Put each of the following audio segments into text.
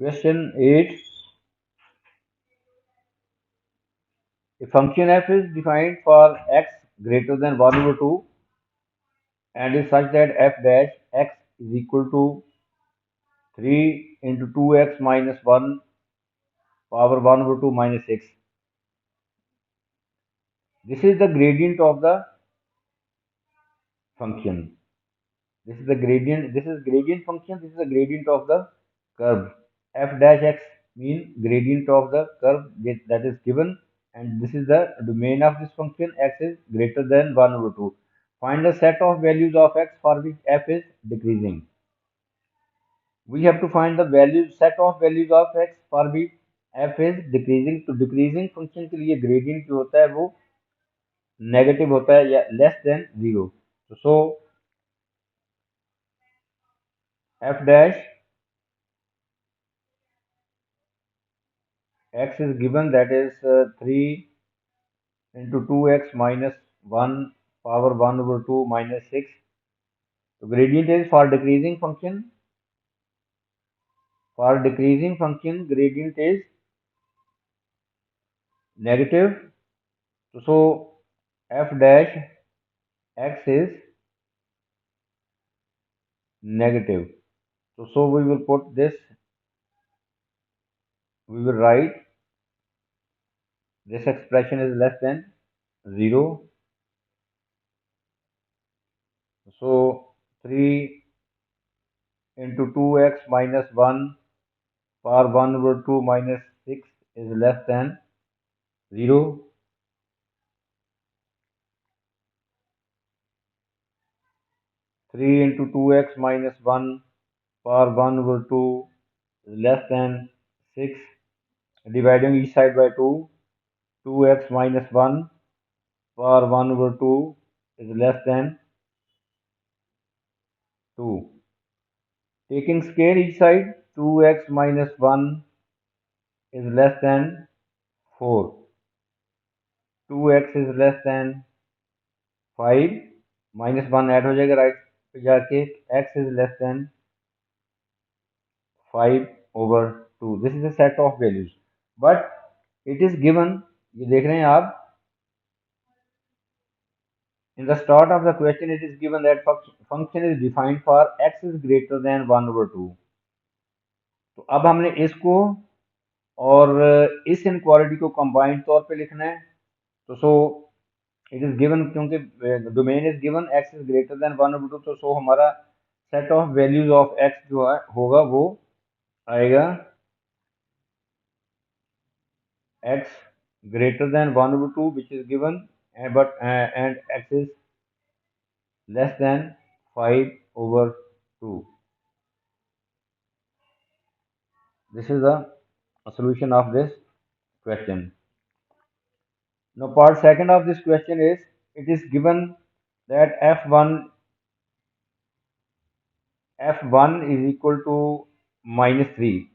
Question 8. A function f is defined for x greater than 1 over 2 and is such that f dash x is equal to 3 into 2x minus 1 power 1 over 2 minus 6. This is the gradient of the function. This is the gradient. This is gradient function. This is the gradient of the curve. F dash x mean gradient of the curve that is given, and this is the domain of this function. X is greater than 1 over 2. Find the set of values of x for which f is decreasing. We have to find the values set of values of x for which f is decreasing. तो decreasing function के लिए gradient जो होता है वो negative होता है या less than 0. So f dash x is given, that is 3 into 2x minus 1 power 1 over 2 minus 6. So gradient is for decreasing function. For decreasing function, gradient is negative. So f dash x is negative. So we will put this, we will write this expression is less than 0. So 3 into 2x minus 1 power 1 over 2 minus 6 is less than 0. 3 into 2x minus 1 power 1 over 2 is less than 6. Dividing each side by 2, 2x minus 1 power 1 over 2 is less than 2. Taking scale each side, 2x minus 1 is less than 4. 2x is less than 5. Minus 1 add हो जाएगा right पे जाके. x is less than 5 over 2. This is a set of values. But it is given, ये देख रहे हैं आप, in the start of the question it is given that function is defined for x is greater than 1 over 2. तो अब हमने इसको और इस इनक्वालिटी को कंबाइंड तौर पे लिखना है. तो सो इट इज गिवन, क्योंकि domain is given x is greater than 1 over 2. तो सो हमारा set of values of x जो है होगा वो आएगा x greater than 1 over 2 which is given, and x is less than 5 over 2. This is the solution of this question. Now part second of this question is, it is given that f1 is equal to minus 3.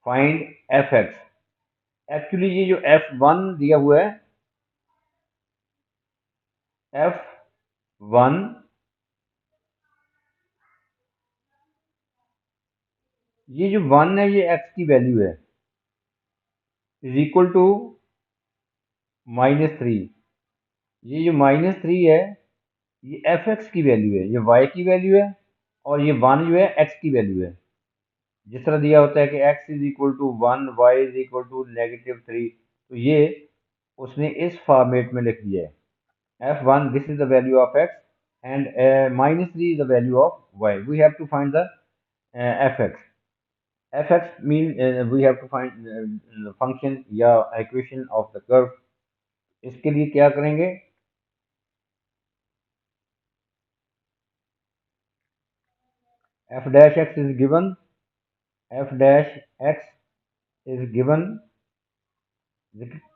Find fx. Actually ये जो f1 दिया हुआ है, f1 ये जो 1 है ये x की वैल्यू है, इज इक्वल टू -3. ये जो -3 है ये fx की वैल्यू है, ये y की वैल्यू है, और ये 1 जो है x की वैल्यू है. जिस तरह दिया होता है कि x is equal to 1, y is equal to -3, तो ये उसने इस फॉर्मेट में लिख दिया है. f1 this is the value of x and -3 is the value of y. We have to find the fx. fx mean we have to find the function या equation of the curve. इसके लिए क्या करेंगे, f dash x is given, f dash x is given.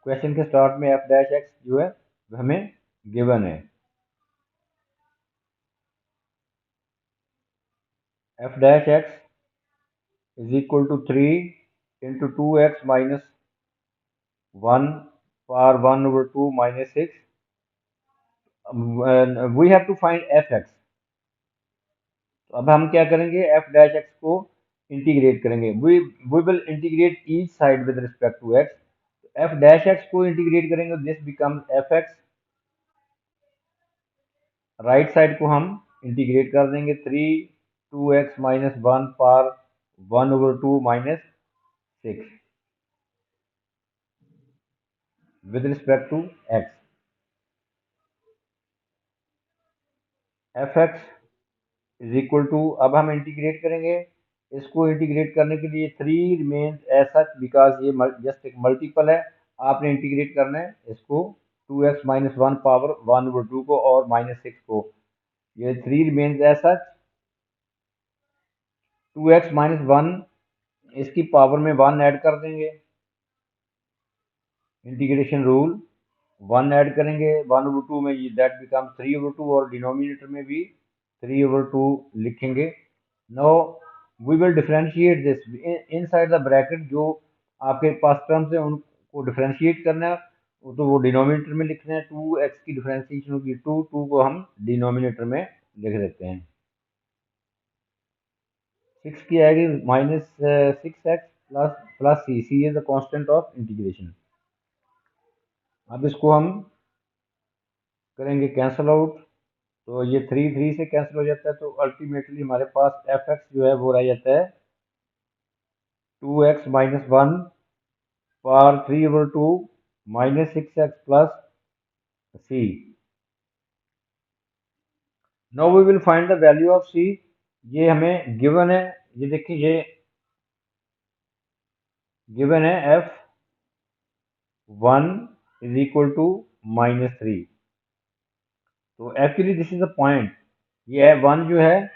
Question के start में f dash x जो है हमें गिवन है. f dash x is equal to 3 into 2x minus 1 power 1 over 2 minus 6. We have to find fx. तो अब हम क्या करेंगे, f dash x को इंटीग्रेट करेंगे। We will integrate each side with respect to x. F dash x को integrate करेंगे, this becomes f x. Right side को हम इंटीग्रेट कर देंगे, 3 2x minus 1 power 1/2 minus 6 with respect to x. F x is equal to, अब हम integrate करेंगे, इसको इंटीग्रेट करने के लिए 3 रिमेन्स एज सच बिकॉज ये जस्ट एक मल्टीपल है। आपने इंटीग्रेट करना है इसको 2x माइनस 1 पावर 1/2 को और माइनस 6 को, ये 3 remains as such. 2x minus 1 इसकी पावर में 1 ऐड कर देंगे, इंटीग्रेशन रूल 1 ऐड करेंगे 1/2 में, ये दैट बिकम 3/2 और डिनोमिनेटर में भी 3/2 लिखेंगे। Now we will differentiate this inside the bracket, जो आपके पास टर्म्स है उनको डिफरेंशिएट करना है, तो वो डिनोमिनेटर में लिखना है। 2x की डिफरेंशिएशन होगी 2 को हम डिनोमिनेटर में लिख देते हैं। 6 की आएगी -6x plus c is the constant of integration. अब इसको हम करेंगे कैंसल आउट, तो ये 3 से कैंसिल हो जाता है, तो अल्टीमेटली हमारे पास एफ एक्स जो है वो रह जाता है 2x minus 1 power 3/2 minus 6x plus C. Now we will find the value of C. ये हमें गिवन है, ये देखिए ये गिवन है f1 इज इक्वल टू -3। तो actually this is the point, ये वन जो है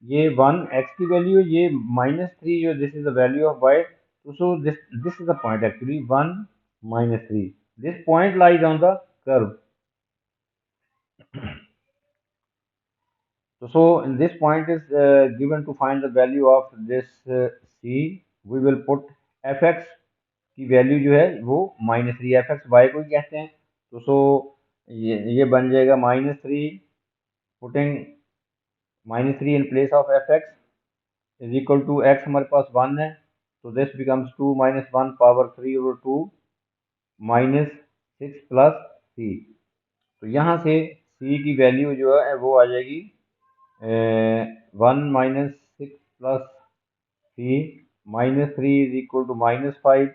ये 1 x की वैल्यू है, ये -3 जो this is the value of y। तो so this is the point actually 1 -3, this point lies on the curve. So this point is given to find the value of this c. We will put fx की value जो है वो -3, fx y को ही कहते हैं, तो सो ये बन जाएगा -3, putting -3 in place of fx is equal to x हमारे पास 1 है, तो this becomes 2 minus 1 power 3/2 minus 6 plus C. तो यहाँ से c की वैल्यू जो है वो आ जाएगी 1 minus 6 plus c, -3 is equal to -5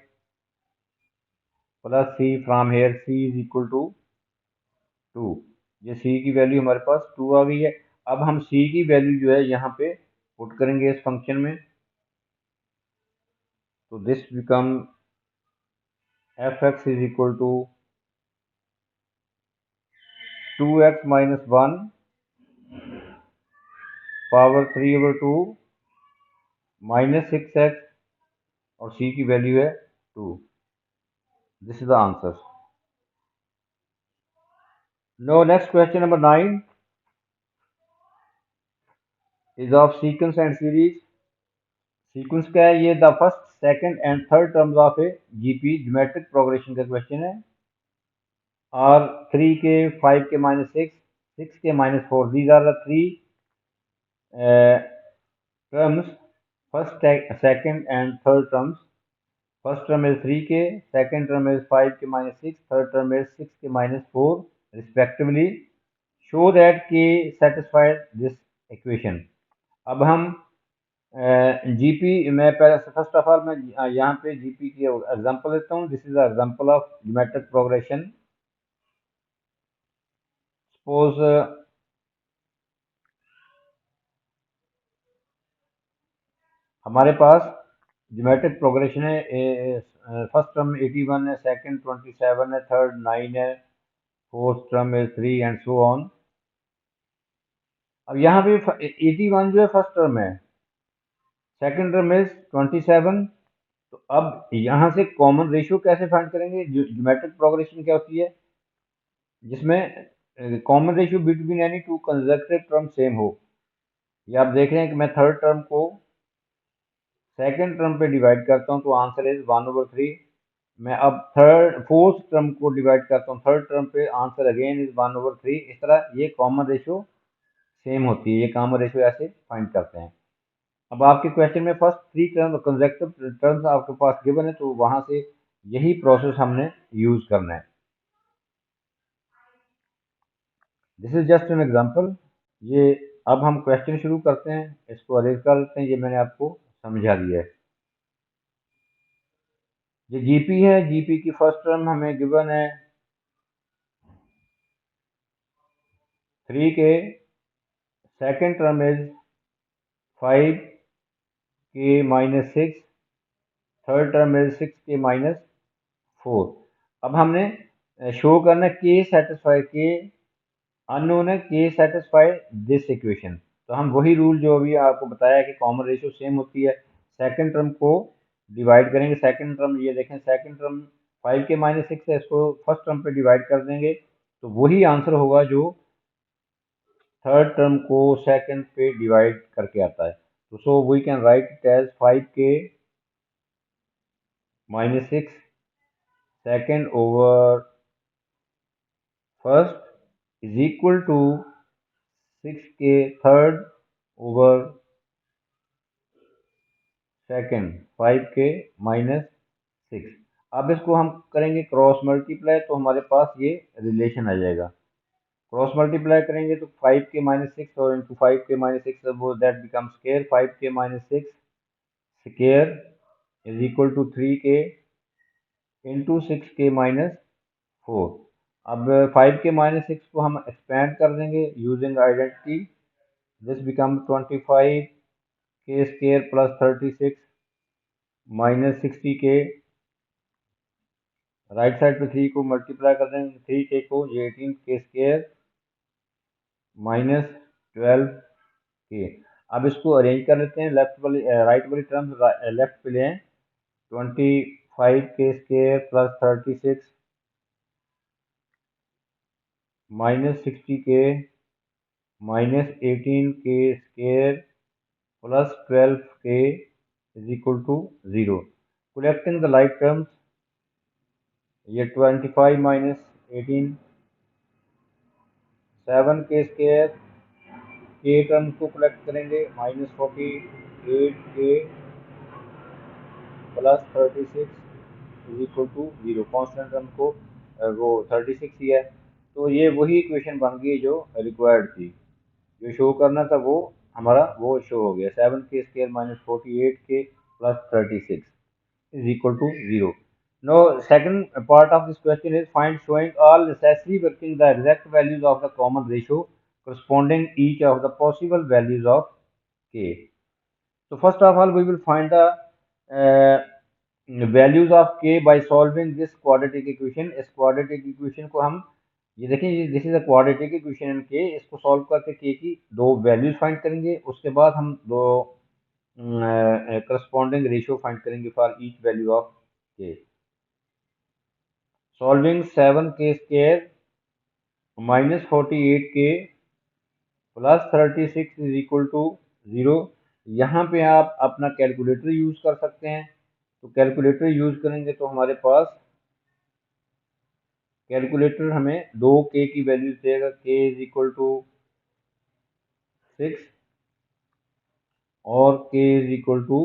plus c, from here c is equal to 2। ये सी की वैल्यू हमारे पास 2 आ गई है। अब हम सी की वैल्यू जो है यहाँ पे पुट करेंगे इस फंक्शन में, तो this become f x is equal to 2x minus 1 power 3/2 -6x और c की वैल्यू है 2। This is the answer. Now next question number 9 is of sequence and series. Sequence क्या है, ये the first second and third terms of a GP geometric progression का question है। और 3 के 5 के -6 6 k -4, these are the 3 terms, first second and third terms। first term is 3k, second term is 5k -6, third term is 6k -4 respectively। show that k satisfies this equation। अब हम GP मैं first of all मैं यहाँ पे GP की example देता हूँ। This is example of geometric progression. Suppose हमारे पास ज्योमेट्रिक प्रोग्रेशन है, फर्स्ट टर्म 81 है, सेकंड 27 है, थर्ड 9 है, फोर्थ टर्म है 3 एंड सो ऑन। अब यहाँ पे 81 जो है फर्स्ट टर्म है, सेकंड टर्म इज 27। तो अब यहाँ से कॉमन रेशियो कैसे फाइंड करेंगे, ज्योमेट्रिक प्रोग्रेशन क्या होती है जिसमें common ratio between any two consecutive term same हो। ये आप देख रहे हैं कि मैं थर्ड टर्म को सेकंड टर्म पे डिवाइड करता हूँ तो आंसर इज 1/3। मैं अब फोर्थ टर्म को डिवाइड करता हूँ थर्ड टर्म पे, आंसर अगेन इज 1/3। इस तरह ये कॉमन रेशियो सेम होती है, ये कॉमन रेशियो ऐसे फाइंड करते हैं। अब आपके क्वेश्चन में first three term consecutive terms आपके पास गिवन है, तो वहां से यही प्रोसेस हमने यूज करना है। This is just an example. ये अब हम क्वेश्चन शुरू करते हैं, इसको अरेंज कर लेते हैं। ये मैंने आपको समझा दिया है। ये जीपी है, जीपी की फर्स्ट टर्म हमें गिवन है 3k, second term is 5k-6, third term is 6k-4। अब हमने शो करना है के सेटिस्फाई के अननोन है, के सेटिस्फाई दिस इक्वेशन। तो हम वही रूल जो अभी आपको बताया कि कॉमन रेशियो सेम होती है, सेकंड टर्म को डिवाइड करेंगे। सेकंड टर्म ये देखें, सेकंड टर्म 5k-6 है, इसको फर्स्ट टर्म पे डिवाइड कर देंगे तो वही आंसर होगा जो थर्ड टर्म को सेकंड पे डिवाइड करके आता है। तो so we can write it as 5k-6 second over first is equal to 6k third over second 5k-6। अब इसको हम करेंगे क्रॉस मल्टीप्लाई, तो हमारे पास ये रिलेशन आ जाएगा। क्रॉस मल्टीप्लाई करेंगे तो 5k-6 और इंटू 5k-6, वो that become square 5k-6 square is equal to 3k into 6k-4। अब 5k-6 को हम एक्सपेंड कर देंगे using identity. This become 25k square plus 36 minus 60k। Right side पे 3 को मल्टीप्लाई कर देंगे, 3k को, ये 18k स्केयर माइनस 12k। अब इसको अरेंज कर लेते हैं, लेफ्ट वाली राइट वाली टर्म्स लेफ्ट पे ले आए। 25k square plus 36 minus 60k minus 18k square plus 12k is equal to 0। Collecting the like terms, ये 25 minus 18 7k square, k term को कलेक्ट करेंगे -48k plus 36 is equal to 0। Constant term को वो 36 ही है, तो ये वही इक्वेशन बन गई जो रिक्वायर्ड थी। जो शो करना था वो हमारा वो शो हो गया। 7k square minus 48k plus 36 is equal to 0. Now, second part of this question is find showing all necessary working the exact values of the common ratio corresponding each of the possible values of k. So first of all, we will find the values of k by solving this quadratic equation. इस quadratic equation को हम ये देखें, this is a quadratic equation in के। इसको solve करके के की दो वैल्यूज फाइंड करेंगे, उसके बाद हम दो करस्पॉन्डिंग रेशियो फाइंड करेंगे for each value of k. Solving 7k square minus 48k plus 36 is equal to 0। यहाँ पे आप अपना कैलकुलेटर यूज कर सकते हैं। तो कैलकुलेटर यूज करेंगे तो हमारे पास कैलकुलेटर हमें दो के की वैल्यूज देगा। के इज इक्वल टू 6 और के इज इक्वल टू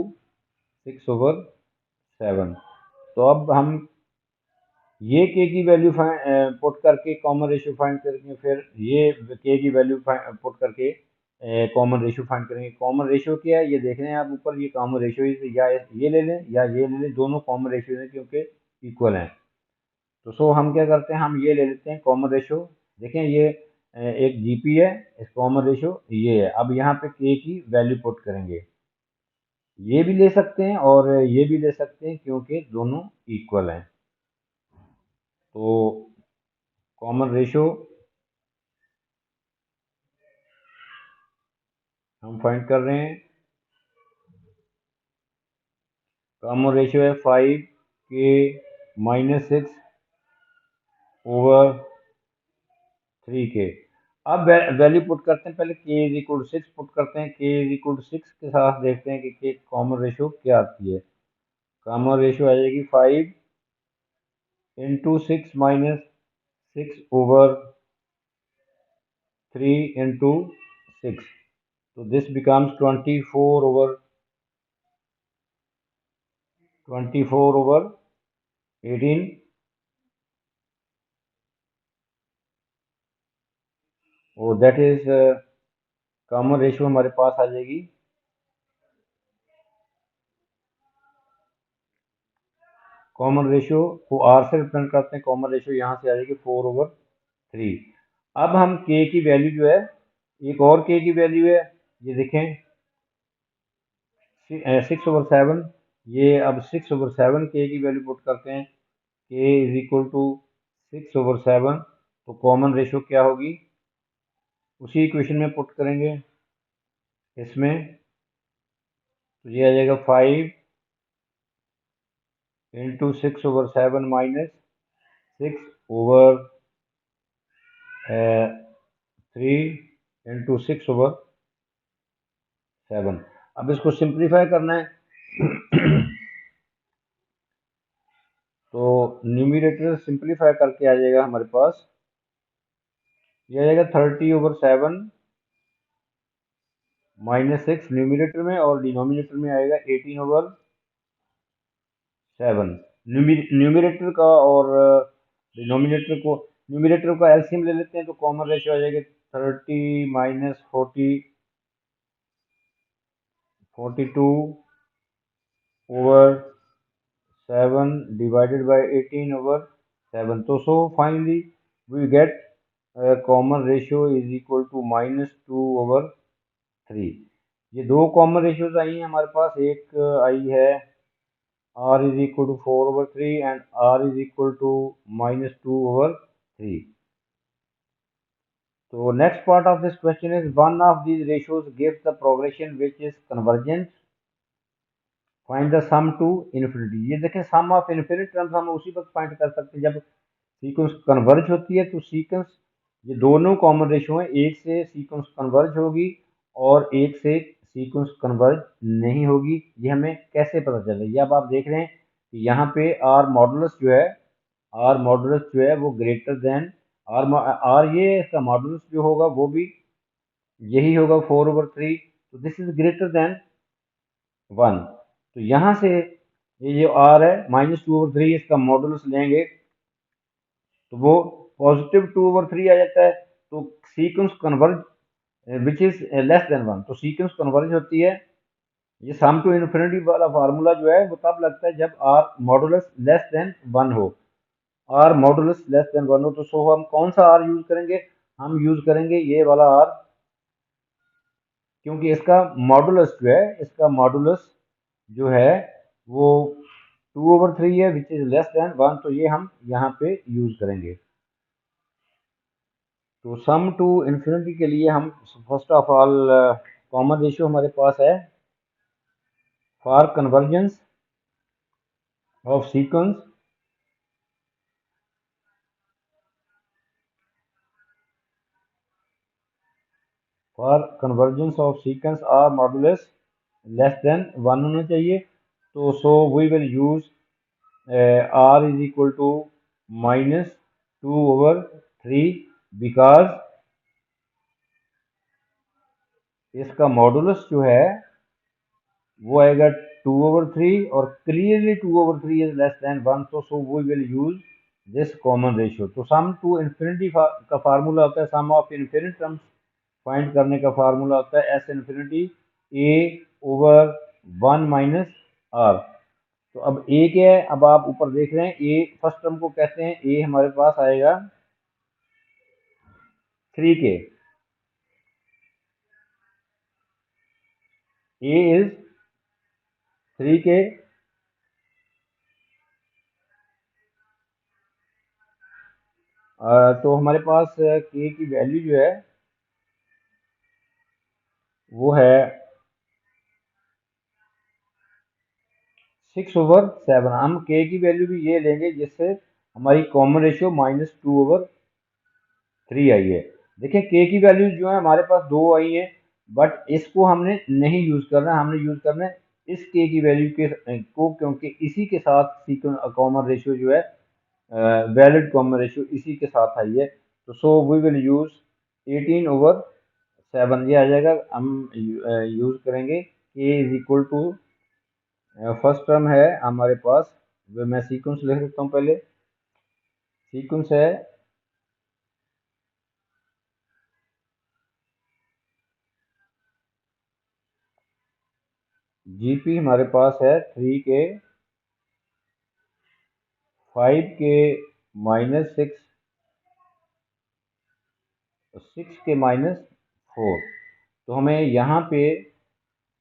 6/7। तो अब हम ये के की वैल्यू पुट करके कॉमन रेशियो फाइंड करेंगे, फिर ये के की वैल्यू पुट करके कॉमन रेशियो फाइंड करेंगे। कॉमन रेशियो क्या है ये देख रहे हैं आप ऊपर, ये कॉमन रेशियो या ये ले लें या ये ले लें, दोनों कॉमन रेशियो हैं क्योंकि इक्वल हैं। तो सो हम क्या करते हैं, हम ये ले लेते हैं कॉमन रेशियो। देखें ये एक जीपी है, इस कॉमन रेशियो ये है। अब यहाँ पे के की वैल्यू पुट करेंगे, ये भी ले सकते हैं और ये भी ले सकते हैं क्योंकि दोनों इक्वल हैं। तो कॉमन रेशियो हम फाइंड कर रहे हैं। कॉमन रेशियो है 5k-6 ओवर 3k। अब वैल्यू पुट करते हैं, पहले k is equal to 6 put करते हैं। k इज इक्वल टू 6 के साथ देखते हैं कि कॉमन रेशियो क्या आती है। कॉमन रेशियो आ जाएगी 5 इंटू 6 माइनस 6 ओवर 3 इंटू 6। तो दिस बिकम्स 24 ओवर 24/18, और दैट इज कॉमन रेशियो हमारे पास आ जाएगी कॉमन रेशियो को आर से रिप्रेजेंट करते हैं। कॉमन रेशियो यहाँ से आ जाएगी 4/3। अब हम के की वैल्यू जो है, एक और के की वैल्यू है, ये देखें 6/7। ये अब 6/7 के की वैल्यू पुट करते हैं, के इज इक्वल टू 6/7। तो कॉमन रेशियो क्या होगी, उसी इक्वेशन में पुट करेंगे इसमें, तो ये आ जाएगा 5 इंटू 6/7 माइनस 6/3 इंटू 6/7। अब इसको सिंप्लीफाई करना है तो न्यूमिनेटर सिंप्लीफाई करके आ जाएगा हमारे पास, ये आ जाएगा 30/7 -6 न्यूमिनेटर में, और डिनोमिनेटर में आएगा 18/7। न्यूमिनेटर का और डिनोमिनेटर को, न्यूमिनेटर का एलसीएम ले लेते हैं, तो कॉमन रेशियो आ जाएगा 30 माइनस 42/7 divided by 18/7। तो so finally we get common ratio is equal to -2/3। ये दो कॉमन रेशियोज आई हैं हमारे पास, एक आई है r is equal to 4/3 and r is equal to -2/3। So next part of this question is, one of these ratios gives the progression which is convergent, find the sum to infinity। ये देखें sum of infinite terms हम उसी वक्त find कर सकते हैं जब sequence converge होती है। तो सीक्वेंस, ये दोनों कॉमन रेशियो हैं, एक से सीक्वेंस कन्वर्ज होगी और एक से सीक्वेंस कन्वर्ज नहीं होगी। ये हमें कैसे पता चले, ये अब आप देख रहे हैं कि यहाँ पे आर मॉडुलस जो है, आर मॉडुलस जो है वो ग्रेटर देन आर, ये इसका मॉडुलस जो होगा वो भी यही होगा 4/3। तो दिस इज ग्रेटर देन 1। तो यहाँ से ये जो आर है -2/3, इसका मॉडुलस लेंगे तो वो +2/3 आ जाता है। तो sequence converge which is less than 1, तो सीक्वेंस कन्वर्ज होती है। ये सम टू इन्फिनिटी वाला फार्मूला जो है वो तब लगता है जब आर मॉडुलस लेस देन 1 हो, आर मॉडुलस लेस देन 1 हो। तो सो हम कौन सा आर यूज करेंगे, हम यूज करेंगे ये वाला आर, क्योंकि इसका मॉडुलस जो है, इसका मॉडुलस जो है वो 2/3 है विच इज लेस देन 1। तो ये हम यहाँ पे यूज करेंगे। तो सम टू इन्फिनिटी के लिए हम first of all common ratio हमारे पास है for convergence of sequence, for convergence of sequence r modulus less than 1 होना चाहिए। तो so we will use r is equal to -2/3 because इसका मॉडुलस जो है वो आएगा 2/3, और क्लियरली 2/3 इज लेस देन 1। तो so we will use this common ratio. तो सम टू इन्फिनिटी का फार्मूला होता है, sum of infinite terms find करने का फार्मूला होता है S infinity a/1 minus are. तो अब ए क्या है, अब आप ऊपर देख रहे हैं, ए फर्स्ट टर्म को कहते हैं, ए हमारे पास आएगा 3k, ए इज 3k। तो हमारे पास के की वैल्यू जो है वो है 6/7। हम के की वैल्यू भी ये लेंगे जिससे हमारी कॉमन रेशियो -2/3 आई है। देखिए के की वैल्यू जो है हमारे पास दो आई है, बट इसको हमने नहीं यूज करना, हमने यूज करना है इस के की वैल्यू के को, क्योंकि इसी के साथ सीक्वेंस कॉमन रेशियो जो है, वैलिड कॉमन रेशियो इसी के साथ आई है। तो सो वी विल यूज 18/7, ये आ जाएगा। हम यूज करेंगे k is equal to first term है हमारे पास, वो मैं सीक्वेंस लिख सकता हूँ पहले। सीक्वेंस है जीपी हमारे पास है 3 के, 5 के -6, 6 के -4। तो हमें यहाँ पे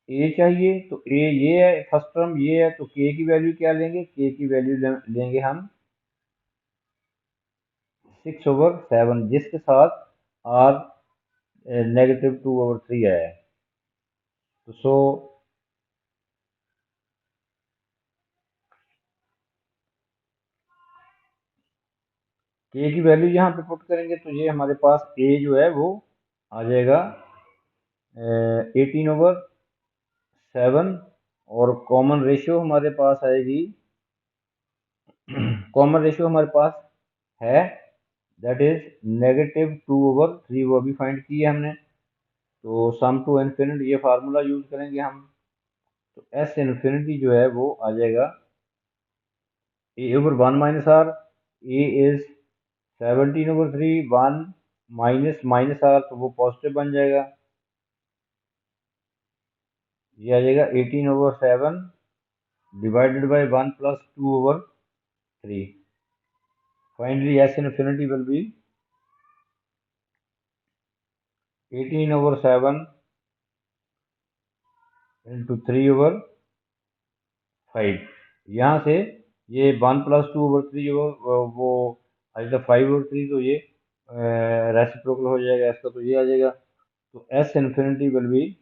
ए चाहिए, तो ए ये है फर्स्ट टर्म, ये है, तो के की वैल्यू क्या लेंगे, के की वैल्यू लेंगे हम 6/7, जिसके साथ आर -2/3 है। तो के की वैल्यू यहाँ पे पुट करेंगे, तो ये हमारे पास ए जो है वो आ जाएगा 18/7, और कॉमन रेशियो हमारे पास आएगी, कॉमन रेशियो हमारे पास है दैट इज -2/3, वो अभी फाइंड की है हमने। तो सम टू इन्फिनिटी ये फार्मूला यूज करेंगे हम। तो एस इन्फिनिटी जो है वो आ जाएगा A/1 - r। A is 17/3, 1 minus r, तो वो पॉजिटिव बन जाएगा। ये आ जाएगा 18/7 divided by 1 + 2/3। Finally S infinity will be 18/7 into 3/5। यहाँ से ये 1 + 2/3 वो आ जाएगा 5/3, तो ये रेसिप्रोकल हो जाएगा इसका, तो ये आ जाएगा। तो एस इन्फिनिटी विल बी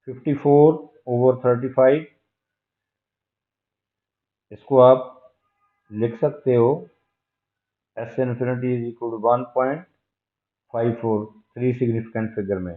54/35। इसको आप लिख सकते हो S infinity is equal to 1.54, 3 significant figure में।